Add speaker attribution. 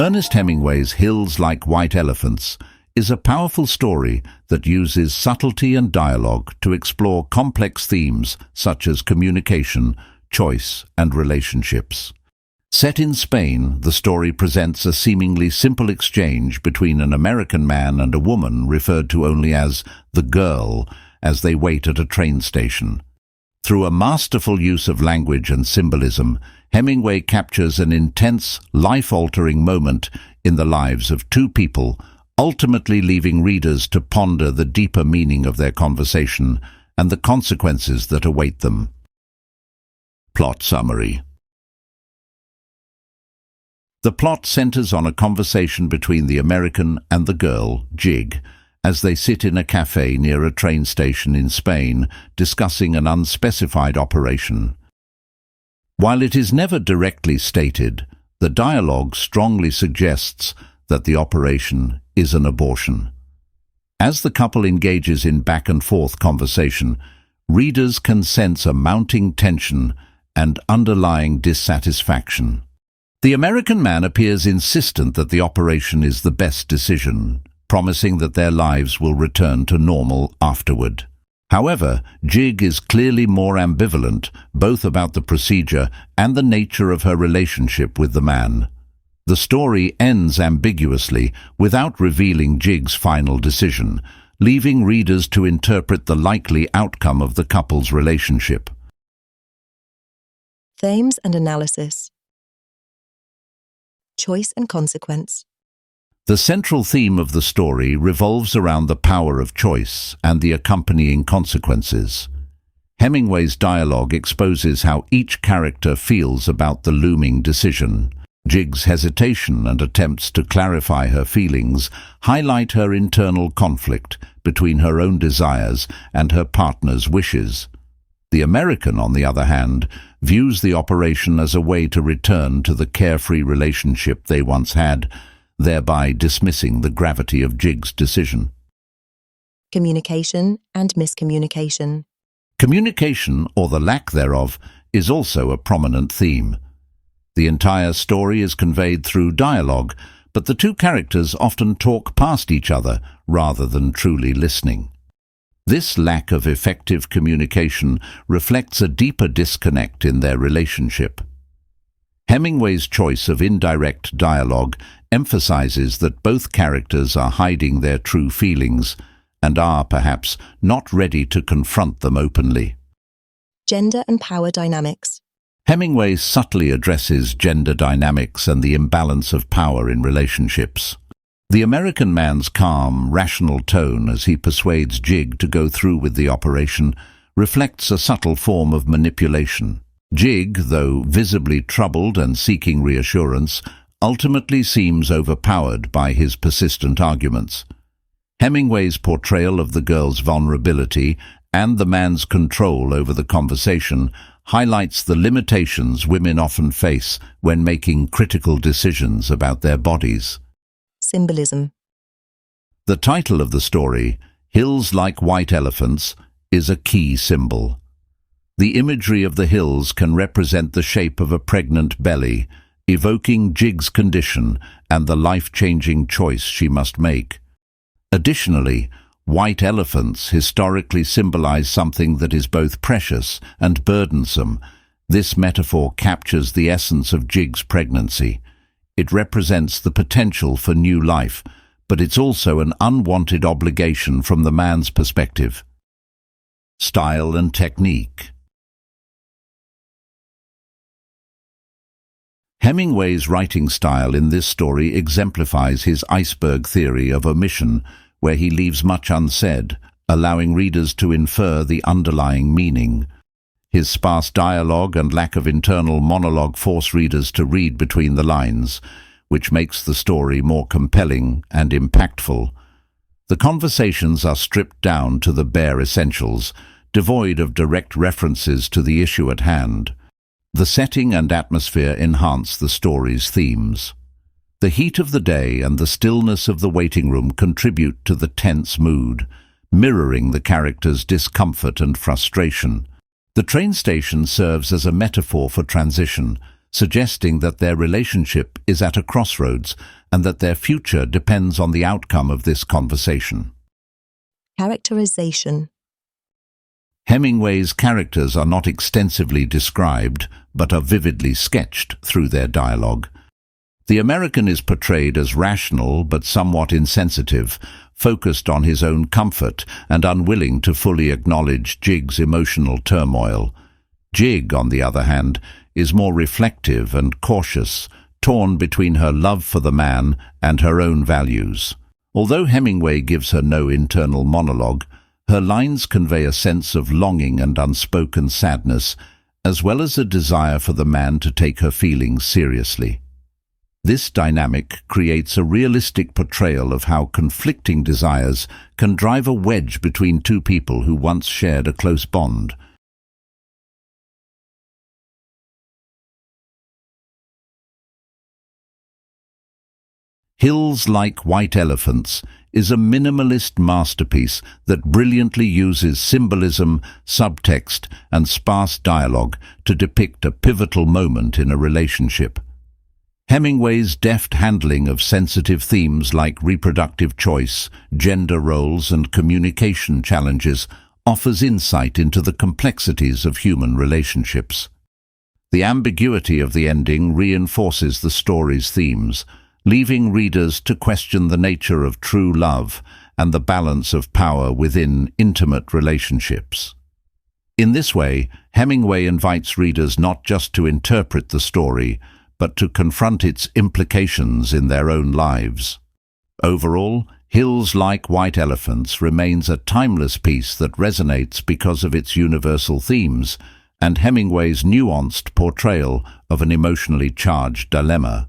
Speaker 1: Ernest Hemingway's Hills Like White Elephants is a powerful story that uses subtlety and dialogue to explore complex themes such as communication, choice, and relationships. Set in Spain, the story presents a seemingly simple exchange between an American man and a woman referred to only as the girl as they wait at a train station. Through a masterful use of language and symbolism, Hemingway captures an intense, life-altering moment in the lives of two people, ultimately leaving readers to ponder the deeper meaning of their conversation and the consequences that await them. Plot summary. The plot centers on a conversation between the American and the girl, Jig, as they sit in a cafe near a train station in Spain, discussing an unspecified operation. While it is never directly stated, the dialogue strongly suggests that the operation is an abortion. As the couple engages in back-and-forth conversation, readers can sense a mounting tension and underlying dissatisfaction. The American man appears insistent that the operation is the best decision, promising that their lives will return to normal afterward. However, Jig is clearly more ambivalent, both about the procedure and the nature of her relationship with the man. The story ends ambiguously, without revealing Jig's final decision, leaving readers to interpret the likely outcome of the couple's relationship.
Speaker 2: Themes and analysis. Choice and consequence.
Speaker 1: The central theme of the story revolves around the power of choice and the accompanying consequences. Hemingway's dialogue exposes how each character feels about the looming decision. Jig's hesitation and attempts to clarify her feelings highlight her internal conflict between her own desires and her partner's wishes. The American, on the other hand, views the operation as a way to return to the carefree relationship they once had, thereby dismissing the gravity of Jig's decision.
Speaker 2: Communication and miscommunication.
Speaker 1: Communication, or the lack thereof, is also a prominent theme. The entire story is conveyed through dialogue, but the two characters often talk past each other rather than truly listening. This lack of effective communication reflects a deeper disconnect in their relationship. Hemingway's choice of indirect dialogue emphasizes that both characters are hiding their true feelings and are, perhaps, not ready to confront them openly.
Speaker 2: Gender and power dynamics.
Speaker 1: Hemingway subtly addresses gender dynamics and the imbalance of power in relationships. The American man's calm, rational tone as he persuades Jig to go through with the operation reflects a subtle form of manipulation. Jig, though visibly troubled and seeking reassurance, ultimately seems overpowered by his persistent arguments. Hemingway's portrayal of the girl's vulnerability and the man's control over the conversation highlights the limitations women often face when making critical decisions about their bodies.
Speaker 2: Symbolism.
Speaker 1: The title of the story, Hills Like White Elephants, is a key symbol. The imagery of the hills can represent the shape of a pregnant belly, evoking Jig's condition and the life-changing choice she must make. Additionally, white elephants historically symbolize something that is both precious and burdensome. This metaphor captures the essence of Jig's pregnancy. It represents the potential for new life, but it's also an unwanted obligation from the man's perspective. Style and technique. Hemingway's writing style in this story exemplifies his iceberg theory of omission, where he leaves much unsaid, allowing readers to infer the underlying meaning. His sparse dialogue and lack of internal monologue force readers to read between the lines, which makes the story more compelling and impactful. The conversations are stripped down to the bare essentials, devoid of direct references to the issue at hand. The setting and atmosphere enhance the story's themes. The heat of the day and the stillness of the waiting room contribute to the tense mood, mirroring the character's discomfort and frustration. The train station serves as a metaphor for transition, suggesting that their relationship is at a crossroads and that their future depends on the outcome of this conversation.
Speaker 2: Characterization.
Speaker 1: Hemingway's characters are not extensively described, but are vividly sketched through their dialogue. The American is portrayed as rational but somewhat insensitive, focused on his own comfort and unwilling to fully acknowledge Jig's emotional turmoil. Jig, on the other hand, is more reflective and cautious, torn between her love for the man and her own values. Although Hemingway gives her no internal monologue, her lines convey a sense of longing and unspoken sadness, as well as a desire for the man to take her feelings seriously. This dynamic creates a realistic portrayal of how conflicting desires can drive a wedge between two people who once shared a close bond. Hills Like White Elephants is a minimalist masterpiece that brilliantly uses symbolism, subtext, and sparse dialogue to depict a pivotal moment in a relationship. Hemingway's deft handling of sensitive themes like reproductive choice, gender roles, and communication challenges offers insight into the complexities of human relationships. The ambiguity of the ending reinforces the story's themes, leaving readers to question the nature of true love and the balance of power within intimate relationships. In this way, Hemingway invites readers not just to interpret the story, but to confront its implications in their own lives. Overall, Hills Like White Elephants remains a timeless piece that resonates because of its universal themes and Hemingway's nuanced portrayal of an emotionally charged dilemma.